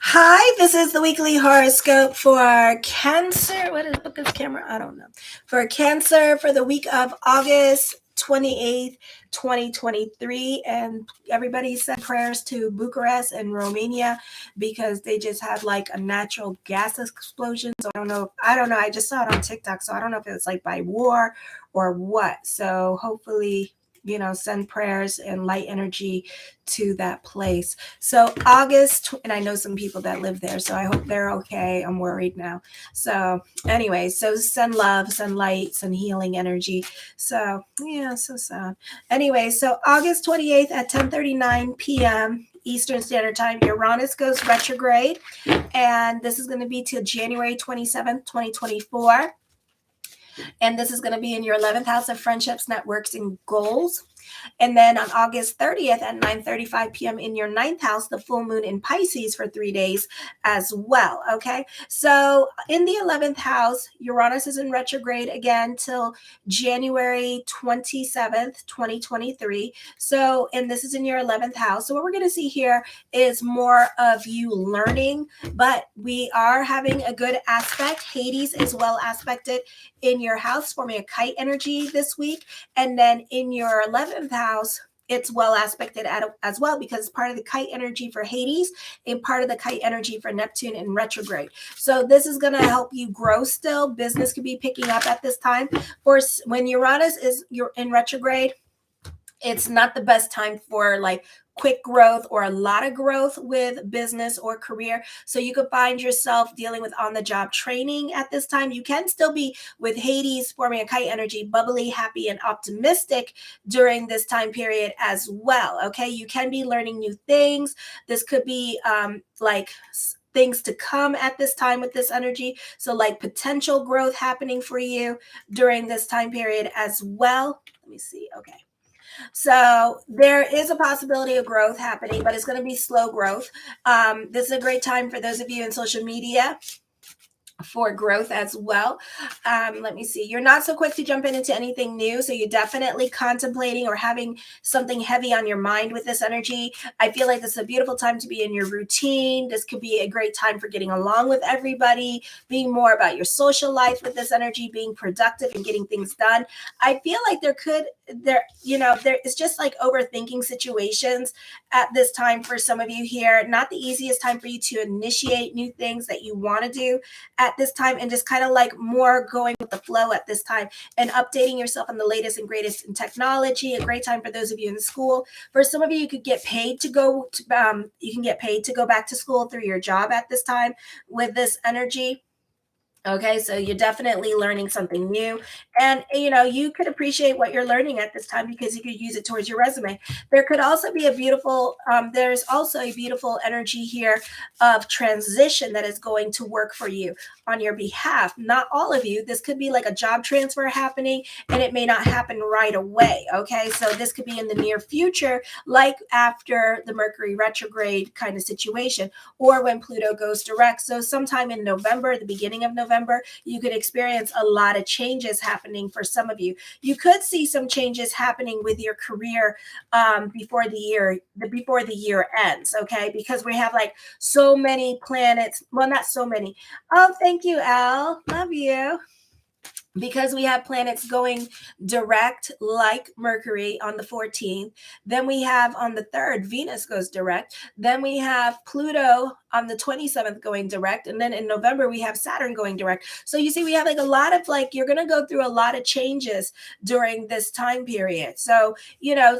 Hi, this is the weekly horoscope for Cancer. What is camera? I don't know. For Cancer for the week of August 28th, 2023. And everybody send prayers to Bucharest and Romania because they just had like a natural gas explosion. So I don't know. I just saw it on TikTok. So I don't know if it's like by war or what. So hopefully, send prayers and light energy to that place. So August, and I know some people that live there, so I hope they're okay. I'm worried now. So anyway, so send love, send light, send healing energy. So yeah, so sad. Anyway, so August 28th at 10:39 p.m. Eastern Standard Time, Uranus goes retrograde, and this is going to be till January 27th, 2024. And this is going to be in your 11th house of friendships, networks, and goals. And then on August 30th at 9:35 p.m. in your ninth house, the full moon in Pisces for 3 days as well. Okay. So in the 11th house, Uranus is in retrograde again till January 27th, 2023. So, and this is in your 11th house. So what we're going to see here is more of you learning, but we are having a good aspect. Hades is well aspected in your house, forming a kite energy this week. And then in your 11th house, it's well aspected as well because it's part of the kite energy for Hades and part of the kite energy for Neptune in retrograde. So this is going to help you grow still. Business could be picking up at this time. For when Uranus is you're in retrograde, it's not the best time for like quick growth or a lot of growth with business or career. So you could find yourself dealing with on-the-job training at this time. You can still be with Hades forming a kite energy, bubbly, happy, and optimistic during this time period as well. Okay, you can be learning new things. This could be like things to come at this time with this energy. So like potential growth happening for you during this time period as well. Let me see. Okay. So there is a possibility of growth happening, but it's going to be slow growth. This is a great time for those of you in social media for growth as well. Let me see. You're not so quick to jump into anything new. So you're definitely contemplating or having something heavy on your mind with this energy. I feel like this is a beautiful time to be in your routine. This could be a great time for getting along with everybody, being more about your social life with this energy, being productive and getting things done. I feel like there is just like overthinking situations at this time for some of you here. Not the easiest time for you to initiate new things that you want to do at this time, and just kind of like more going with the flow at this time and updating yourself on the latest and greatest in technology. A great time for those of you in school. For some of you, you could get paid to go to, you can get paid to go back to school through your job at this time with this energy. Okay, so you're definitely learning something new. And, you could appreciate what you're learning at this time because you could use it towards your resume. There could also be there's also a beautiful energy here of transition that is going to work for you on your behalf. Not all of you. This could be like a job transfer happening and it may not happen right away. Okay, so this could be in the near future, like after the Mercury retrograde kind of situation or when Pluto goes direct. So sometime in November, the beginning of November, you could experience a lot of changes happening for some of you. You could see some changes happening with your career before the year ends. Okay, because we have like so many planets. Well, not so many. Oh, thank you, Al. Love you. Because we have planets going direct like Mercury on the 14th. Then we have on the 3rd, Venus goes direct. Then we have Pluto on the 27th going direct. And then in November, we have Saturn going direct. So you see, we have like a lot of you're going to go through a lot of changes during this time period. So,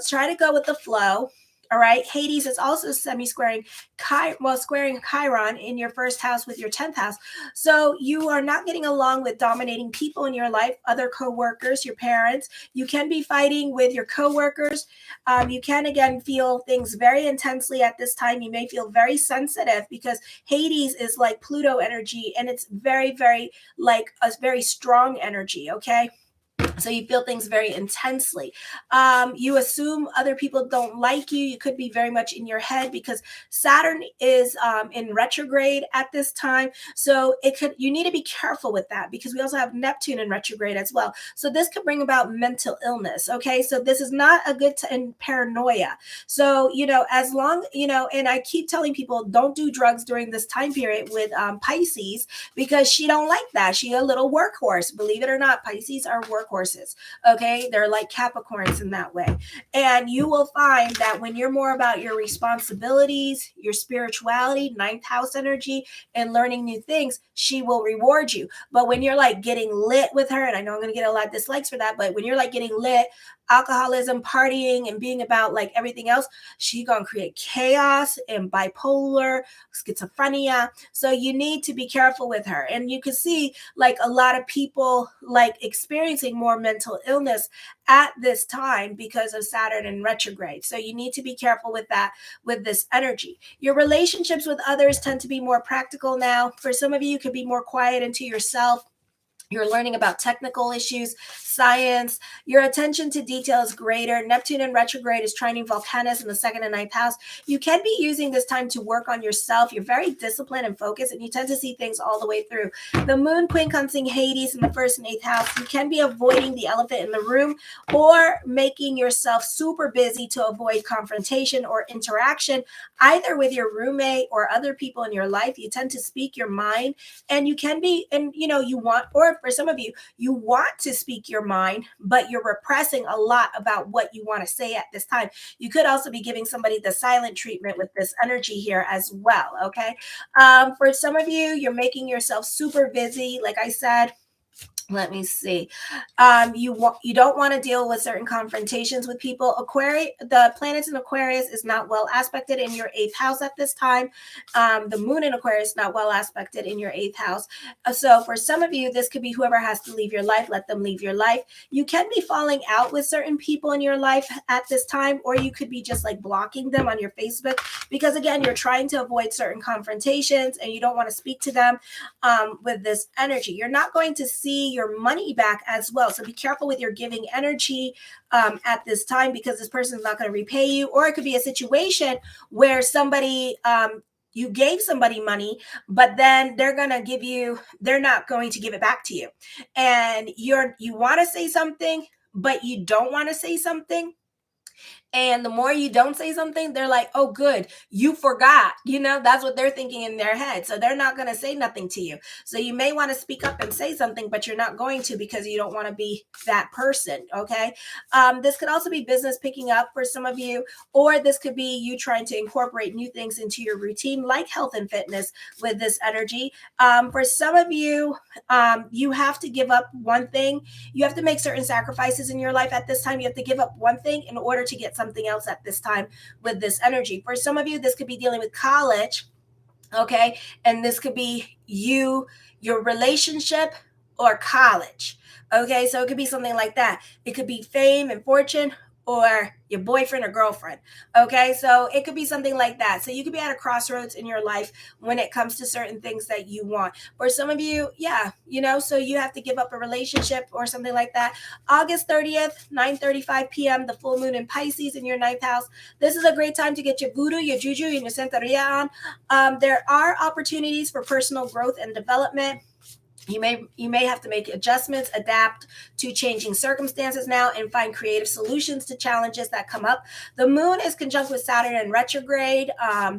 try to go with the flow. All right. Hades is also squaring Chiron in your first house with your 10th house. So you are not getting along with dominating people in your life, other coworkers, your parents. You can be fighting with your coworkers. You can, again, feel things very intensely at this time. You may feel very sensitive because Hades is like Pluto energy and it's very, very like a very strong energy. Okay. So you feel things very intensely. You assume other people don't like you. You could be very much in your head because Saturn is in retrograde at this time. So you need to be careful with that because we also have Neptune in retrograde as well. So this could bring about mental illness. Okay. So this is not a good and paranoia. So, as long, and I keep telling people don't do drugs during this time period with Pisces because she don't like that. She a little workhorse. Believe it or not, Pisces are workhorses. Okay, they're like Capricorns in that way. And you will find that when you're more about your responsibilities, your spirituality, ninth house energy, and learning new things, she will reward you. But when you're like getting lit with her, and I know I'm going to get a lot of dislikes for that, but when you're like getting lit, alcoholism, partying, and being about like everything else, she gonna create chaos and bipolar, schizophrenia. So you need to be careful with her. And you can see like a lot of people like experiencing more mental illness at this time because of Saturn in retrograde. So you need to be careful with that, with this energy. Your relationships with others tend to be more practical now. For some of you, you could be more quiet into yourself. You're learning about technical issues, science. Your attention to detail is greater. Neptune in retrograde is trining Volcanus in the second and ninth house. You can be using this time to work on yourself. You're very disciplined and focused, and you tend to see things all the way through. The moon quincunxing Hades in the first and eighth house. You can be avoiding the elephant in the room or making yourself super busy to avoid confrontation or interaction, either with your roommate or other people in your life. You tend to speak your mind, and you can be, and you want, or for some of you, you want to speak your mind, but you're repressing a lot about what you want to say at this time. You could also be giving somebody the silent treatment with this energy here as well. Okay. For some of you, you're making yourself super busy. Like I said, let me see. You don't want to deal with certain confrontations with people. The planets in Aquarius is not well aspected in your eighth house at this time. The moon in Aquarius is not well aspected in your eighth house. So for some of you, this could be whoever has to leave your life. Let them leave your life. You can be falling out with certain people in your life at this time, or you could be just like blocking them on your Facebook because again, you're trying to avoid certain confrontations and you don't want to speak to them with this energy. You're not going to see your money back as well. So be careful with your giving energy at this time because this person is not going to repay you. Or it could be a situation where you gave somebody money, but then they're not going to give it back to you. And you want to say something, but you don't want to say something. And the more you don't say something, they're like, oh, good, you forgot. That's what they're thinking in their head. So they're not going to say nothing to you. So you may want to speak up and say something, but you're not going to because you don't want to be that person. Okay. This could also be business picking up for some of you, or this could be you trying to incorporate new things into your routine, like health and fitness with this energy. For some of you, you have to give up one thing. You have to make certain sacrifices in your life at this time. You have to give up one thing in order to get something else at this time with this energy. For some of you, this could be dealing with college, okay? And this could be your relationship or college, okay? So it could be something like that. It could be fame and fortune or your boyfriend or girlfriend, okay? So it could be something like that. So you could be at a crossroads in your life when it comes to certain things that you want. For some of you, so you have to give up a relationship or something like that. August 30th, 9:35 p.m., the full moon in Pisces in your ninth house. This is a great time to get your voodoo, your juju, and your santeria on. There are opportunities for personal growth and development. You may have to make adjustments, adapt to changing circumstances now, and find creative solutions to challenges that come up. The moon is conjunct with Saturn in retrograde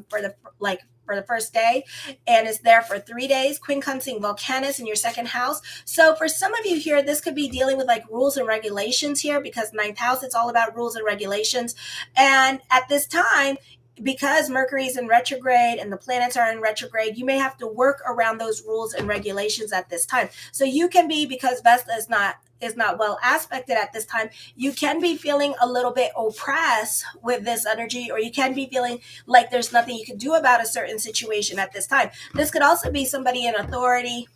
for the first day, and is there for 3 days. Quincunxing Volcanus in your second house. So for some of you here, this could be dealing with like rules and regulations here because ninth house, it's all about rules and regulations. And at this time, because Mercury is in retrograde and the planets are in retrograde, you may have to work around those rules and regulations at this time. So you can be, because Vesta is not well aspected at this time, you can be feeling a little bit oppressed with this energy, or you can be feeling like there's nothing you can do about a certain situation at this time. This could also be somebody in authority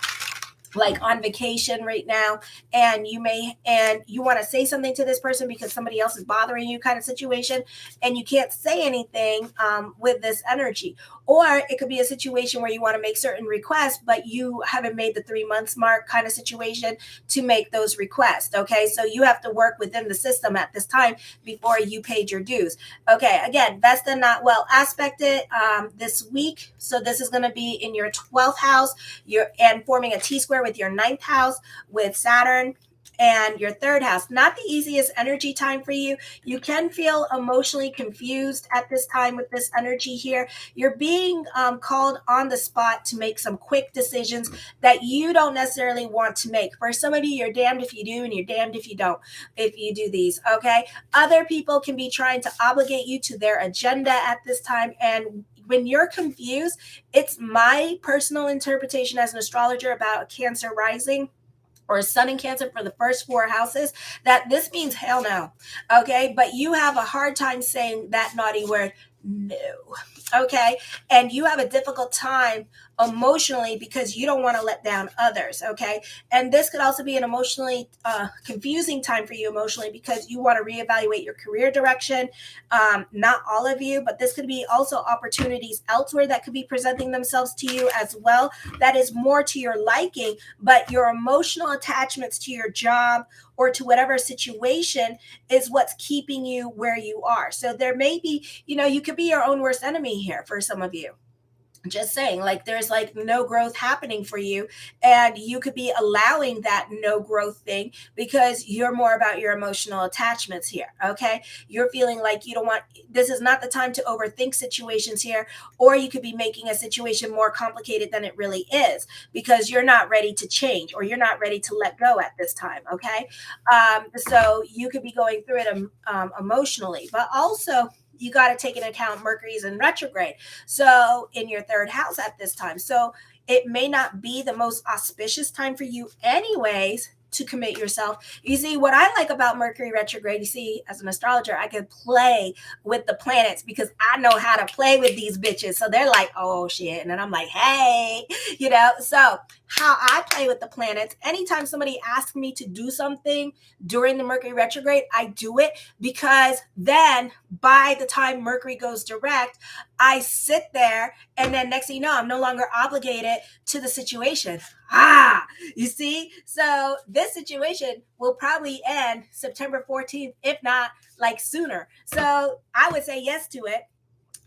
like on vacation right now, and you want to say something to this person because somebody else is bothering you, kind of situation, and you can't say anything with this energy. Or it could be a situation where you want to make certain requests, but you haven't made the 3 months mark, kind of situation, to make those requests. Okay, so you have to work within the system at this time before you paid your dues. Okay, again, Vesta not well aspected this week, so this is going to be in your 12th house, and forming a T-square with your 9th house with Saturn and your 3rd house. Not the easiest energy time for you. You can feel emotionally confused at this time with this energy here. You're being called on the spot to make some quick decisions that you don't necessarily want to make. For some of you, you're damned if you do and you're damned if you don't, if you do these, okay? Other people can be trying to obligate you to their agenda at this time, and when you're confused, it's my personal interpretation as an astrologer about a Cancer rising or a sun in Cancer for the first 4 houses, that this means hell no. Okay, but you have a hard time saying that naughty word, no. Okay, and you have a difficult time emotionally because you don't want to let down others. Okay, and this could also be an emotionally confusing time for you emotionally because you want to reevaluate your career direction. Not all of you, but this could be also opportunities elsewhere that could be presenting themselves to you as well, that is more to your liking, but your emotional attachments to your job or to whatever situation is what's keeping you where you are. So there may be, you could be your own worst enemy here for some of you. Just saying, like, there's like no growth happening for you, and you could be allowing that no growth thing because you're more about your emotional attachments here. Okay, you're feeling like you don't want, this is not the time to overthink situations here, or you could be making a situation more complicated than it really is because you're not ready to change or you're not ready to let go at this time. Okay, so you could be going through it emotionally, but also you got to take into account Mercury's in retrograde, so in your 3rd house at this time. So it may not be the most auspicious time for you anyways to commit yourself. You see, what I like about Mercury retrograde, you see, as an astrologer, I can play with the planets because I know how to play with these bitches. So they're like, oh shit. And then I'm like, hey, so how I play with the planets, anytime somebody asks me to do something during the Mercury retrograde, I do it because then by the time Mercury goes direct, I sit there and then next thing you know, I'm no longer obligated to the situation. You see? So this situation will probably end September 14th, if not like sooner. So I would say yes to it,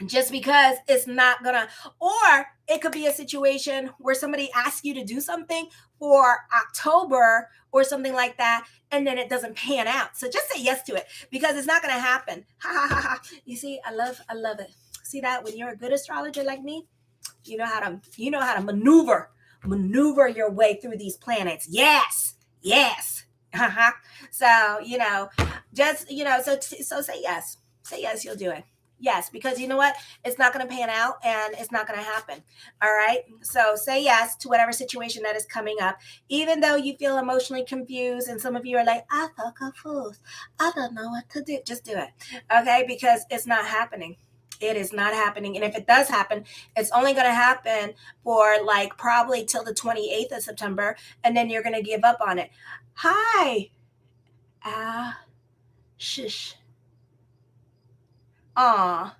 just because it's not gonna, or it could be a situation where somebody asks you to do something for October or something like that, and then it doesn't pan out. So just say yes to it because it's not gonna happen. You see, I love it. See that when you're a good astrologer like me, you know how to maneuver your way through these planets. Yes. So just so say yes. Say yes, you'll do it. Yes, because you know what? It's not going to pan out and it's not going to happen. All right. So say yes to whatever situation that is coming up, even though you feel emotionally confused and some of you are like, I feel confused. I don't know what to do. Just do it. Okay. Because it's not happening. It is not happening. And if it does happen, it's only going to happen for like probably till the 28th of September. And then you're going to give up on it. Hi. Shush. Aw.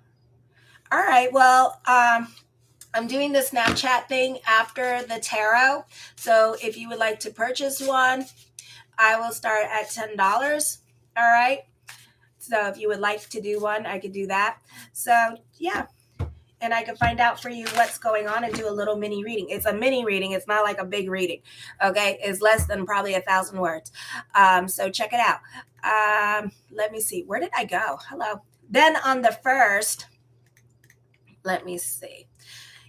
All right. Well, I'm doing the Snapchat thing after the tarot. So if you would like to purchase one, I will start at $10. All right. So if you would like to do one, I could do that. So yeah. And I can find out for you what's going on and do a little mini reading. It's a mini reading. It's not like a big reading. Okay. It's less than probably 1,000 words. So check it out. Let me see. Where did I go? Hello. Then on the 1st, let me see.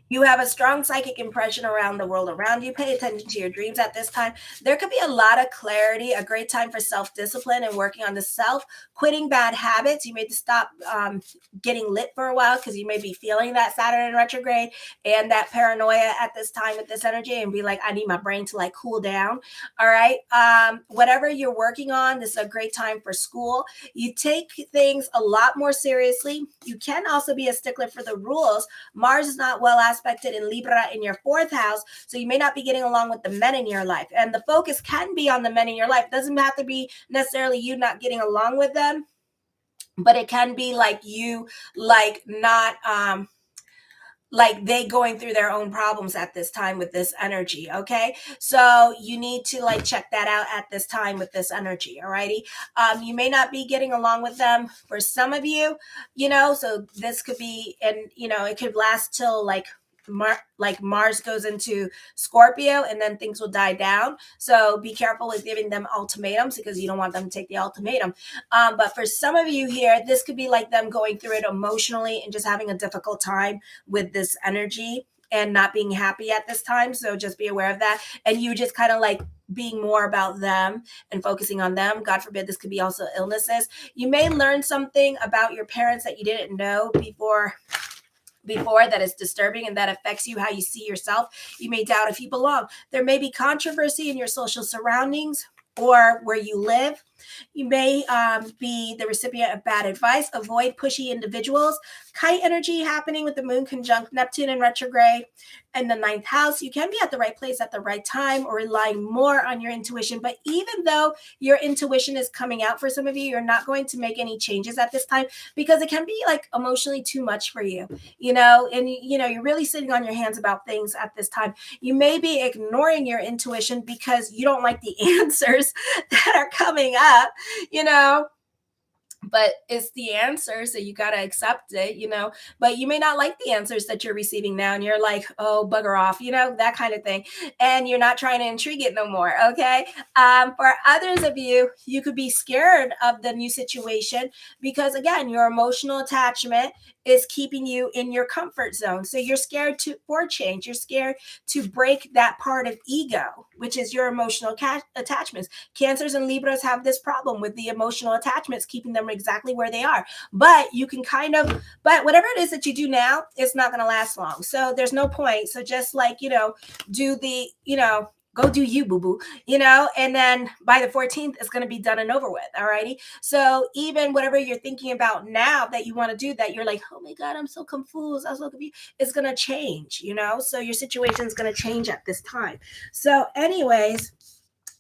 You have a strong psychic impression around the world around you. Pay attention to your dreams at this time. There could be a lot of clarity, a great time for self-discipline and working on the self, quitting bad habits. You may stop getting lit for a while because you may be feeling that Saturn in retrograde and that paranoia at this time with this energy and be like, I need my brain to like cool down. All right. Whatever you're working on, this is a great time for school. You take things a lot more seriously. You can also be a stickler for the rules. Mars is not well aspected in Libra in your 4th house. So you may not be getting along with the men in your life. And the focus can be on the men in your life. It doesn't have to be necessarily you not getting along with them, but it can be like you like not like they going through their own problems at this time with this energy. Okay, so you need to like check that out at this time with this energy. Alrighty, you may not be getting along with them for some of you, you know, so this could be, and you know, it could last till like Mars goes into Scorpio, and then things will die down. So be careful with giving them ultimatums, because you don't want them to take the ultimatum. But for some of you here, this could be like them going through it emotionally and just having a difficult time with this energy and not being happy at this time. So just be aware of that. And you just kind of like being more about them and focusing on them. God forbid, this could be also illnesses. You may learn something about your parents that you didn't know before that is disturbing and that affects you, how you see yourself. You may doubt if you belong. There may be controversy in your social surroundings or where you live. You may be the recipient of bad advice. Avoid pushy individuals. Kite energy happening with the moon conjunct Neptune in retrograde in the 9th house. You can be at the right place at the right time or relying more on your intuition. But even though your intuition is coming out for some of you, you're not going to make any changes at this time, because it can be like emotionally too much for you, you know, and you know, you're really sitting on your hands about things at this time. You may be ignoring your intuition because you don't like the answers that are coming up, you know, but it's the answer, so you got to accept it, you know. But you may not like the answers that you're receiving now, and you're like, oh, bugger off, you know, that kind of thing, and you're not trying to intrigue it no more. Okay, for others of you, you could be scared of the new situation because, again, your emotional attachment is keeping you in your comfort zone. So you're scared for change. You're scared to break that part of ego, which is your emotional attachments. Cancers and Libras have this problem with the emotional attachments, keeping them exactly where they are. But you can but whatever it is that you do now, it's not going to last long. So there's no point. So just like, you know, go do you, boo-boo, you know, and then by the 14th, it's going to be done and over with. All righty. So even whatever you're thinking about now that you want to do, that you're like, oh my God, I'm so confused, I'm so confused, it's going to change, you know, so your situation is going to change at this time. So anyways,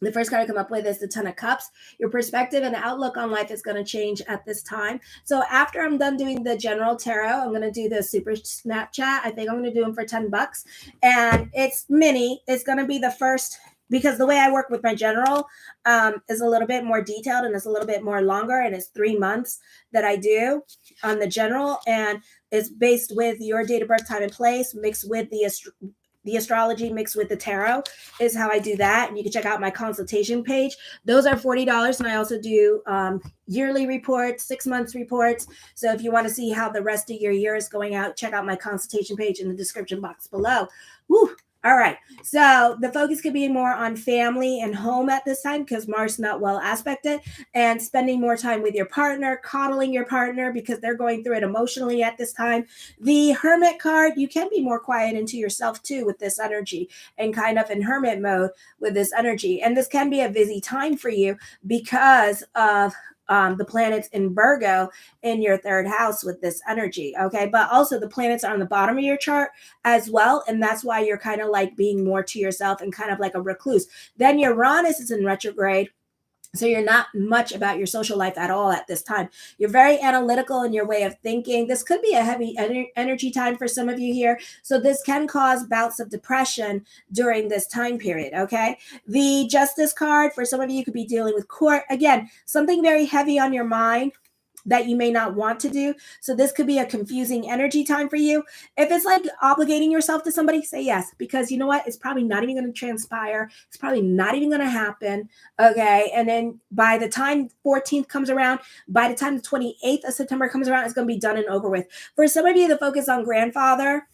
the first card I come up with is the 10 of Cups. Your perspective and outlook on life is going to change at this time. So after I'm done doing the general tarot, I'm going to do the super Snapchat. I think I'm going to do them for $10. And it's mini. It's going to be the first, because the way I work with my general is a little bit more detailed and it's a little bit more longer. And it's 3 months that I do on the general. And it's based with your date of birth, time, and place, mixed with the astrology mixed with the tarot is how I do that. And you can check out my consultation page. Those are $40. And I also do yearly reports, 6 months reports. So if you want to see how the rest of your year is going out, check out my consultation page in the description box below. Woo. All right. So the focus could be more on family and home at this time because Mars is not well aspected, and spending more time with your partner, coddling your partner because they're going through it emotionally at this time. The Hermit card, you can be more quiet into yourself too with this energy and kind of in hermit mode with this energy. And this can be a busy time for you because of the planets in Virgo in your 3rd house with this energy. Okay. But also the planets are on the bottom of your chart as well. And that's why you're kind of like being more to yourself and kind of like a recluse. Then Uranus is in retrograde. So you're not much about your social life at all at this time. You're very analytical in your way of thinking. This could be a heavy energy time for some of you here. So this can cause bouts of depression during this time period, okay? The Justice card, for some of you, could be dealing with court. Again, something very heavy on your mind that you may not want to do. So this could be a confusing energy time for you. If it's like obligating yourself to somebody, say yes, because you know what? It's probably not even going to transpire. It's probably not even going to happen. Okay. And then by the time 14th comes around, by the time the 28th of September comes around, it's going to be done and over with. For some of you, the focus on grandfather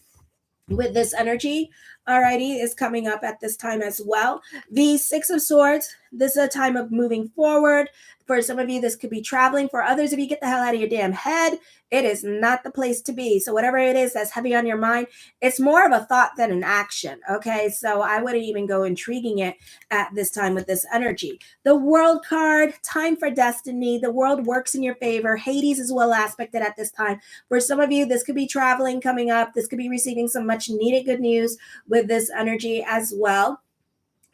with this energy, alrighty, is coming up at this time as well. The Six of Swords, this is a time of moving forward. For some of you, this could be traveling. For others, if you get the hell out of your damn head, it is not the place to be. So whatever it is that's heavy on your mind, it's more of a thought than an action, okay? So I wouldn't even go intriguing it at this time with this energy. The World card, time for destiny. The world works in your favor. Hades is well aspected at this time. For some of you, this could be traveling coming up. This could be receiving some much needed good news with this energy as well.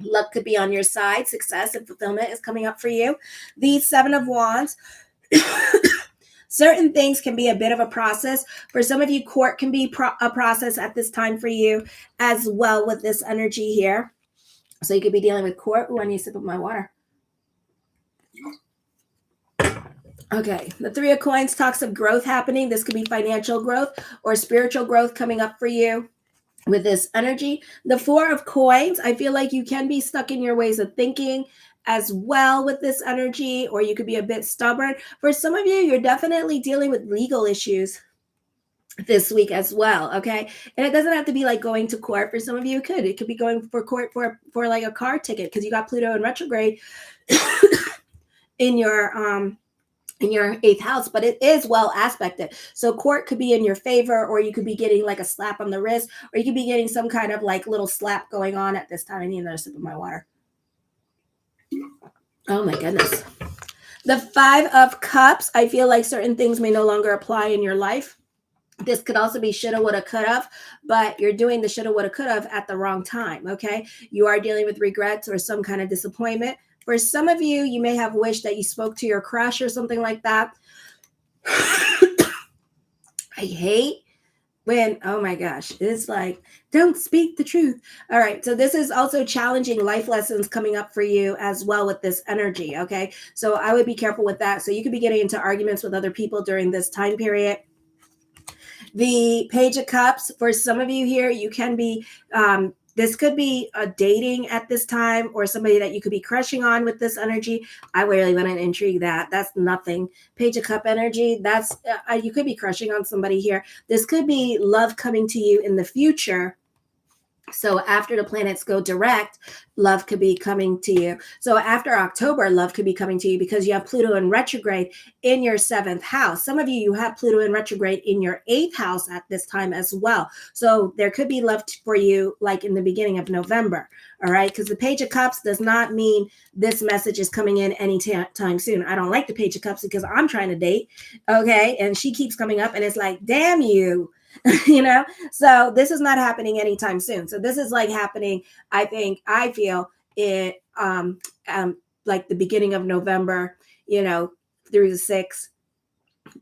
Luck could be on your side. Success and fulfillment is coming up for you. The Seven of Wands. Certain things can be a bit of a process. For some of you, court can be a process at this time for you as well with this energy here. So you could be dealing with court. Oh, I need a sip of my water. Okay, the Three of Coins talks of growth happening. This could be financial growth or spiritual growth coming up for you with this energy. The Four of Coins, I feel like you can be stuck in your ways of thinking as well with this energy, or you could be a bit stubborn. For some of you, you're definitely dealing with legal issues this week as well, okay? And it doesn't have to be like going to court. For some of you, it could be going for court for like a car ticket, because you got Pluto in retrograde in your 8th house, but it is well aspected. So court could be in your favor, or you could be getting like a slap on the wrist, or you could be getting some kind of like little slap going on at this time. I need another sip of my water. Oh my goodness. The Five of Cups, I feel like certain things may no longer apply in your life. This could also be shoulda, woulda, coulda, but you're doing the shoulda, woulda, coulda at the wrong time, okay? You are dealing with regrets or some kind of disappointment. For some of you, you may have wished that you spoke to your crush or something like that. I hate when, oh my gosh, it's like, don't speak the truth. All right, so this is also challenging life lessons coming up for you as well with this energy, okay? So I would be careful with that. So you could be getting into arguments with other people during this time period. The Page of Cups, for some of you here, you can be, this could be a dating at this time, or somebody that you could be crushing on with this energy. I really wouldn't intrigue that. That's nothing. Page of Cup energy, that's, you could be crushing on somebody here. This could be love coming to you in the future. So after the planets go direct, love could be coming to you. So after October, love could be coming to you because you have Pluto in retrograde in your 7th house. Some of you have Pluto in retrograde in your 8th house at this time as well. So there could be love for you like in the beginning of November. All right. Because the Page of Cups does not mean this message is coming in anytime soon. I don't like the Page of Cups because I'm trying to date. Okay. And she keeps coming up and it's like, damn you. You know, so this is not happening anytime soon. So this is like happening, I feel it like the beginning of November, you know, through the 6th,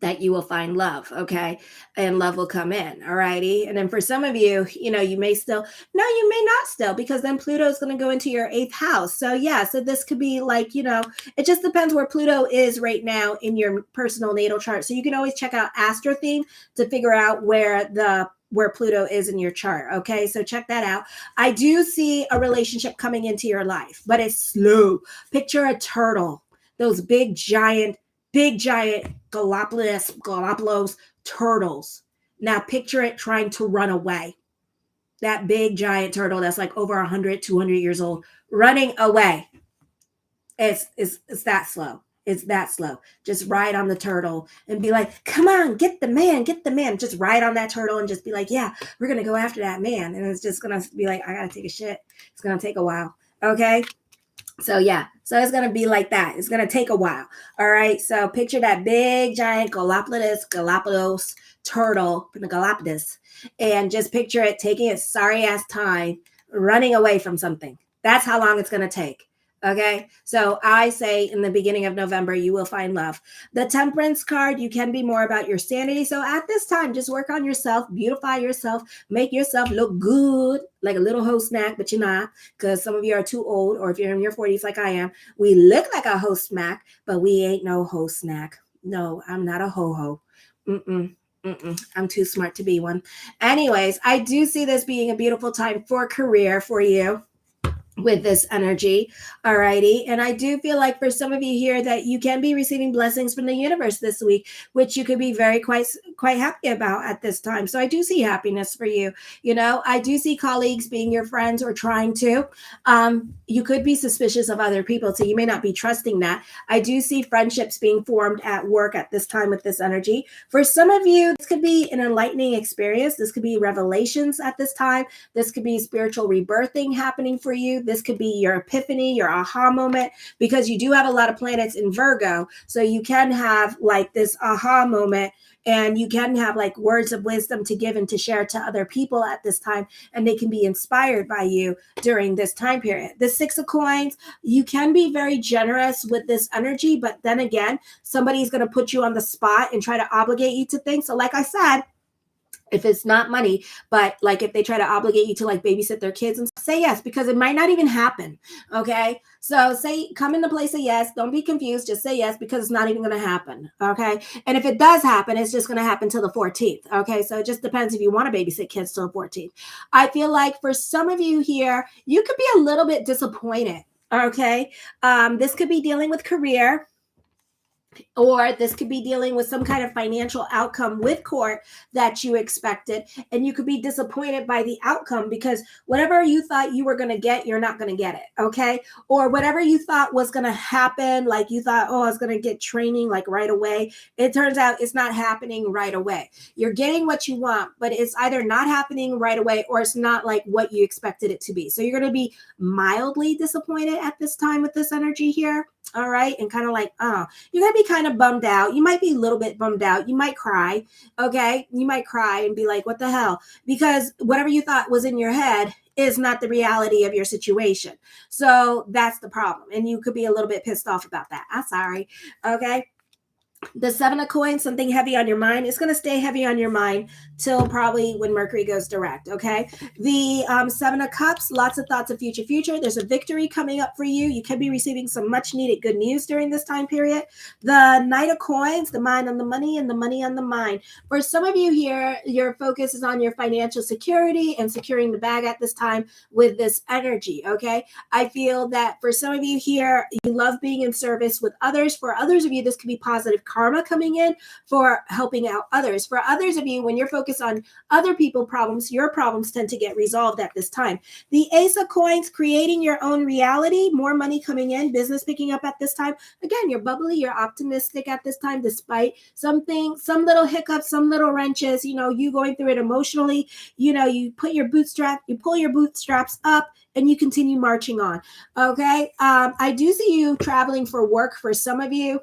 that you will find love, okay? And love will come in, all righty? And then for some of you, you know, you may still, no, you may not still, because then Pluto is going to go into your 8th house. So yeah, so this could be like, you know, it just depends where Pluto is right now in your personal natal chart. So you can always check out Astro Theme to figure out where Pluto is in your chart, okay? So check that out. I do see a relationship coming into your life, but it's slow. Picture a turtle, those big giant Galapagos turtles. Now picture it trying to run away. That big giant turtle that's like over 100, 200 years old, running away. It's that slow. It's that slow. Just ride on the turtle and be like, come on, get the man. Just ride on that turtle and just be like, yeah, we're going to go after that man. And it's just going to be like, I got to take a shit. It's going to take a while. Okay. So yeah, so it's going to be like that. It's going to take a while. All right. So picture that big, giant Galapagos turtle from the Galapagos, and just picture it taking its sorry ass time running away from something. That's how long it's going to take. Okay. So I say in the beginning of November, you will find love. The Temperance card, you can be more about your sanity. So at this time, just work on yourself, beautify yourself, make yourself look good, like a little hoe snack, but you're not, because some of you are too old, or if you're in your 40s like I am, we look like a hoe snack, but we ain't no hoe snack. No, I'm not a ho-ho. I'm too smart to be one. Anyways, I do see this being a beautiful time for career for you with this energy. All righty. And I do feel like for some of you here that you can be receiving blessings from the universe this week, which you could be very quite quite happy about at this time. So I do see happiness for you. I do see colleagues being your friends or trying to. You could be suspicious of other people, so you may not be trusting that. I do see friendships being formed at work at this time with this energy. For some of you, this could be an enlightening experience. This could be revelations at this time. This could be spiritual rebirthing happening for you. This could be your epiphany, your aha moment, because you do have a lot of planets in Virgo. So you can have like this aha moment, and you can have like words of wisdom to give and to share to other people at this time, and they can be inspired by you during this time period. The Six of Coins, you can be very generous with this energy, but then again, somebody's going to put you on the spot and try to obligate you to things. So like I said, if it's not money, but like if they try to obligate you to like babysit their kids, and say yes, because it might not even happen. Okay. So come into play, say yes. Don't be confused. Just say yes, because it's not even going to happen. Okay. And if it does happen, it's just going to happen till the 14th. Okay. So it just depends if you want to babysit kids till the 14th. I feel like for some of you here, you could be a little bit disappointed. Okay. This could be dealing with career, or this could be dealing with some kind of financial outcome with court that you expected, and you could be disappointed by the outcome because whatever you thought you were going to get, you're not going to get it. Okay. Or whatever you thought was going to happen, like you thought, oh, I was going to get training like right away. It turns out it's not happening right away. You're getting what you want, but it's either not happening right away or it's not like what you expected it to be. So you're going to be mildly disappointed at this time with this energy here. All right. And kind of like, you're going to be kind of bummed out. You might be a little bit bummed out. You might cry. Okay. You might cry and be like, what the hell? Because whatever you thought was in your head is not the reality of your situation. So that's the problem. And you could be a little bit pissed off about that. I'm sorry. Okay. The Seven of Coins, something heavy on your mind. It's going to stay heavy on your mind till probably when Mercury goes direct. Okay. The Seven of Cups, lots of thoughts of future. There's a victory coming up for you. You could be receiving some much needed good news during this time period. The Knight of Coins, the mind on the money and the money on the mind. For some of you here, your focus is on your financial security and securing the bag at this time with this energy. Okay. I feel that for some of you here, you love being in service with others. For others of you, this could be positive karma coming in for helping out others. For others of you, when you're focused on other people's problems, your problems tend to get resolved at this time. The Ace of Coins, creating your own reality, more money coming in, business picking up at this time. Again, you're bubbly, you're optimistic at this time, despite some little hiccups, some little wrenches, you going through it emotionally, you pull your bootstraps up and you continue marching on. Okay. I do see you traveling for work for some of you.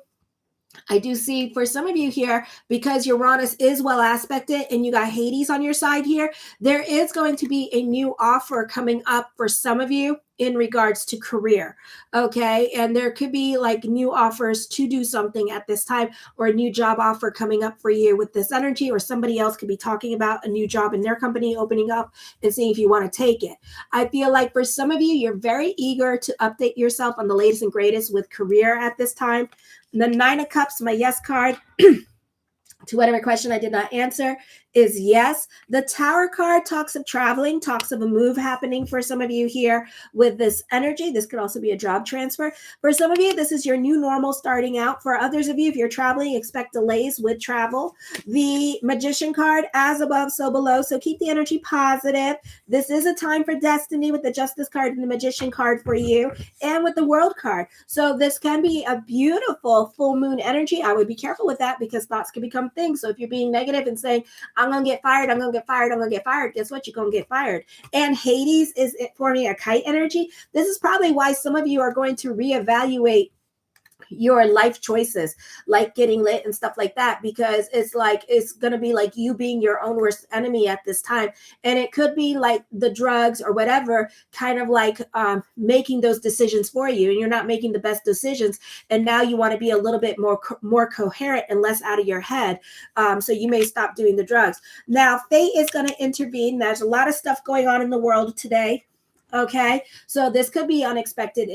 I do see for some of you here, because Uranus is well aspected and you got Hades on your side here, there is going to be a new offer coming up for some of you in regards to career. Okay. And there could be like new offers to do something at this time, or a new job offer coming up for you with this energy, or somebody else could be talking about a new job in their company opening up and seeing if you want to take it. I feel like for some of you, you're very eager to update yourself on the latest and greatest with career at this time. The Nine of Cups, my yes card to whatever question I did not answer, is yes. The Tower card talks of traveling, talks of a move happening for some of you here with this energy. This could also be a job transfer. For some of you, this is your new normal starting out. For others of you, if you're traveling, expect delays with travel. The Magician card, as above, so below. So keep the energy positive. This is a time for destiny with the Justice card and the Magician card for you, and with the World card. So this can be a beautiful full moon energy. I would be careful with that because thoughts can become things. So if you're being negative and saying, I'm going to get fired, guess what? You're going to get fired. And Hades is forming a kite energy. This is probably why some of you are going to reevaluate your life choices, like getting lit and stuff like that, because it's going to be like you being your own worst enemy at this time. And it could be like the drugs or whatever, kind of like making those decisions for you, and you're not making the best decisions. And now you want to be a little bit more coherent and less out of your head. So you may stop doing the drugs. Now, fate is going to intervene. There's a lot of stuff going on in the world today. Okay. So this could be unexpected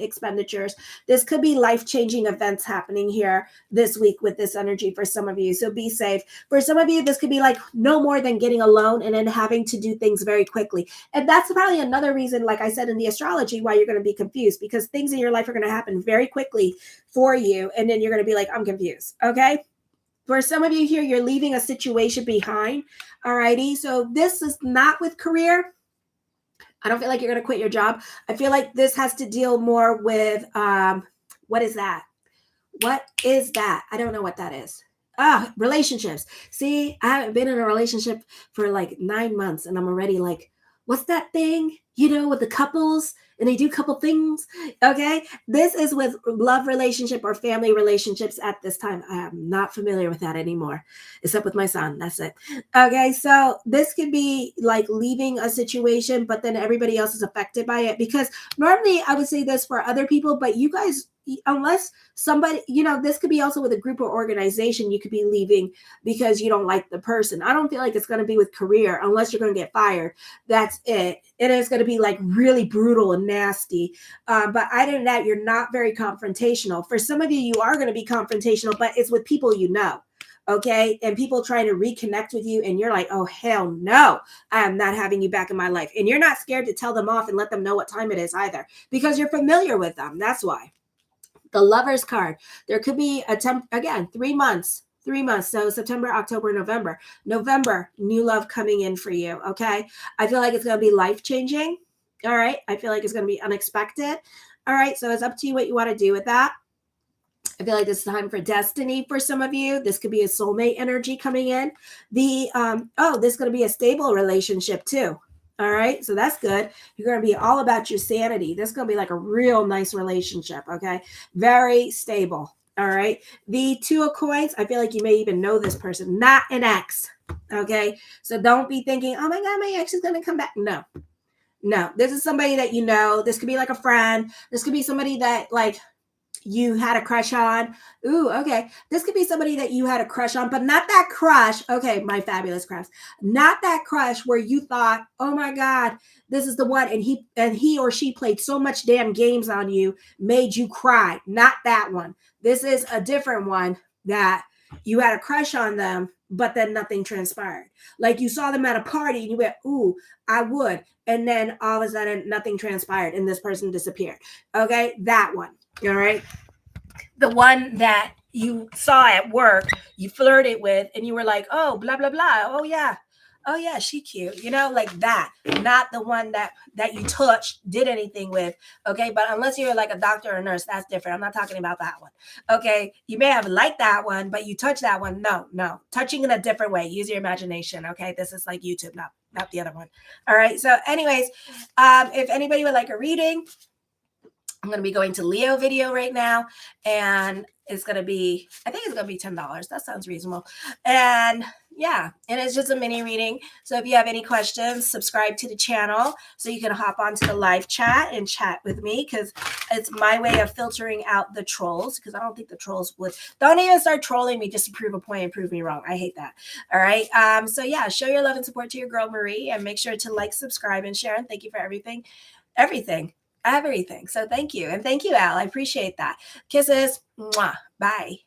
expenditures. This could be life-changing events happening here this week with this energy for some of you. So be safe. For some of you, this could be like no more than getting a loan and then having to do things very quickly. And that's probably another reason, like I said in the astrology, why you're going to be confused, because things in your life are going to happen very quickly for you. And then you're going to be like, I'm confused. Okay. For some of you here, you're leaving a situation behind. Alrighty. So this is not with career. I don't feel like you're going to quit your job. I feel like this has to deal more with what is that? What is that? I don't know what that is. Relationships. See, I haven't been in a relationship for like 9 months and I'm already like, what's that thing? With the couples and they do couple things. Okay. This is with love relationship or family relationships at this time. I am not familiar with that anymore, except with my son. That's it. Okay. So this could be like leaving a situation, but then everybody else is affected by it because normally I would say this for other people, but you guys, unless somebody, this could be also with a group or organization, you could be leaving because you don't like the person. I don't feel like it's going to be with career unless you're going to get fired. That's it. It is going to be like really brutal and nasty. But other than that, you're not very confrontational. For some of you, you are going to be confrontational, but it's with people okay, and people trying to reconnect with you and you're like, oh hell no, I am not having you back in my life. And you're not scared to tell them off and let them know what time it is either because you're familiar with them. That's why. The Lovers card. There could be again, 3 months. 3 months. So September, October, November. November, new love coming in for you. Okay. I feel like it's going to be life-changing. All right. I feel like it's going to be unexpected. All right. So it's up to you what you want to do with that. I feel like this is time for destiny for some of you. This could be a soulmate energy coming in. This is going to be a stable relationship too. All right. So that's good. You're going to be all about your sanity. This is going to be like a real nice relationship. Okay. Very stable. All right. The Two of Coins. I feel like you may even know this person, not an ex. Okay. So don't be thinking, oh my God, my ex is going to come back. No, this is somebody that you know. This could be like a friend. This could be somebody that like you had a crush on. Ooh, okay. This could be somebody that you had a crush on, but not that crush. Okay, my fabulous crush. Not that crush where you thought, oh my God, this is the one. And he or she played so much damn games on you, made you cry. Not that one. This is a different one that you had a crush on them, but then nothing transpired. Like you saw them at a party and you went, ooh, I would. And then all of a sudden nothing transpired and this person disappeared. Okay, that one. All right. The one that you saw at work, you flirted with, and you were like, oh, blah, blah, blah. Oh, yeah. Oh, yeah, she cute. Like that. Not the one that you touched, did anything with. Okay. But unless you're like a doctor or a nurse, that's different. I'm not talking about that one. Okay. You may have liked that one, but you touched that one. No. Touching in a different way. Use your imagination. Okay. This is like YouTube, not the other one. All right. So anyways, if anybody would like a reading, I'm going to be going to Leo video right now, and I think it's going to be $10. That sounds reasonable. And yeah, and it's just a mini reading. So if you have any questions, subscribe to the channel so you can hop onto the live chat and chat with me, because it's my way of filtering out the trolls, because I don't think the trolls don't even start trolling me just to prove a point and prove me wrong. I hate that. All right. So yeah, show your love and support to your girl Marie, and make sure to like, subscribe, and share. And thank you for everything. So thank you. And thank you, Al. I appreciate that. Kisses. Mwah. Bye.